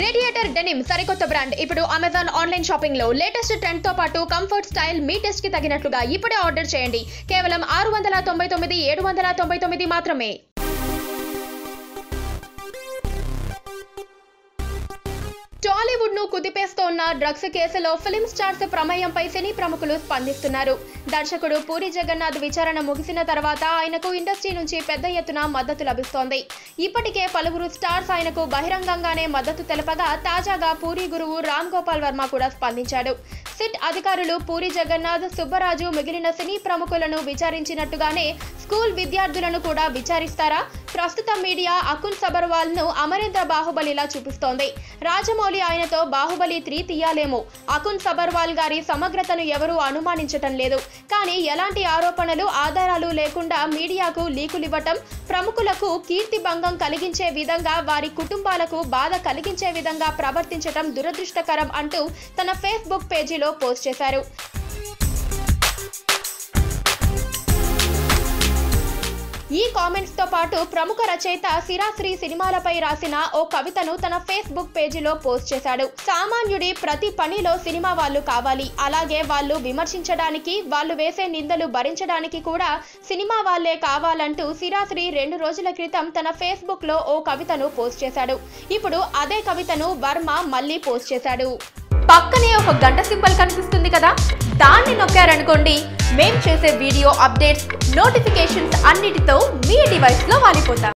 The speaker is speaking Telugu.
రేడియేటర్ డెనిమ్ సరికొత్త బ్రాండ్ ఇప్పుడు అమెజాన్ ఆన్లైన్ షాపింగ్ లో లేటెస్ట్ ట్రెండ్ తో పాటు కంఫర్ట్ స్టైల్ మీ టెస్ట్ కి తగినట్లుగా ఇప్పుడే ఆర్డర్ చేయండి. కేవలం 699 799 మాత్రమే. టాలీవుడ్ ను కుదిపేస్తోన్న డ్రగ్స్ కేసులో ఫిల్మ్ స్టార్స్ ప్రమేయంపై సినీ ప్రముఖులు స్పందిస్తున్నారు. దర్శకుడు పూరి జగన్నాథ్ విచారణ ముగిసిన తర్వాత ఆయనకు ఇండస్ట్రీ నుంచి పెద్ద ఎత్తున మద్దతు లభిస్తోంది. ఇప్పటికే పలువురు స్టార్స్ ఆయనకు బహిరంగంగానే మద్దతు తెలపగా తాజాగా పూరి గురువు రామ్ గోపాల్ వర్మ కూడా స్పందించాడు. సిట్ అధికారులు పూరి జగన్నాథ్, సుబ్బరాజు మిగిలిన సినీ ప్రముఖులను విచారించినట్టుగానే స్కూల్ విద్యార్థులను కూడా విచారిస్తారా? ప్రస్తుతం మీడియా అకున్ సబర్వాల్ ను అమరేంద్ర బాహుబలిలా చూపిస్తోంది. రాజమౌళి ఆయనతో బాహుబలి 3 తీయాలేమో. అకున్ సబర్వాల్ గారి సమగ్రతను ఎవరూ అనుమానించటం లేదు. కానీ ఎలాంటి ఆరోపణలు ఆధారాలు లేకుండా మీడియాకు లీకులివ్వటం, ప్రముఖులకు కీర్తి భంగం కలిగించే విధంగా, వారి కుటుంబాలకు బాధ కలిగించే విధంగా ప్రవర్తించటం దురదృష్టకరం అంటూ తన ఫేస్బుక్ పేజీలో పోస్ట్ చేశారు. ఈ కామెంట్స్ తో పాటు ప్రముఖ రచయిత సిరాశ్రీ సినిమాలపై రాసిన ఓ కవితను తన ఫేస్బుక్ పేజీలో పోస్ట్ చేశాడు. సామాన్యుడి ప్రతి పనిలో సినిమా వాళ్ళు కావాలి. అలాగే వాళ్ళు విమర్శించడానికి, వాళ్ళు వేసే నిందలు భరించడానికి కూడా సినిమా వాళ్ళే కావాలంటూ సిరాశ్రీ 2 రోజుల క్రితం తన ఫేస్బుక్ లో ఓ కవితను పోస్ట్ చేశాడు. ఇప్పుడు అదే కవితను వర్మ మళ్ళీ పోస్ట్ చేశాడు. పక్కనే ఒక గంట సింబల్ కనిపిస్తుంది కదా, దాన్ని నొక్కారనుకోండి, మేం చేసే వీడియో అప్డేట్స్, నోటిఫికేషన్స్ అన్నిటితో మీ డివైస్ లో వాలిపోతాం.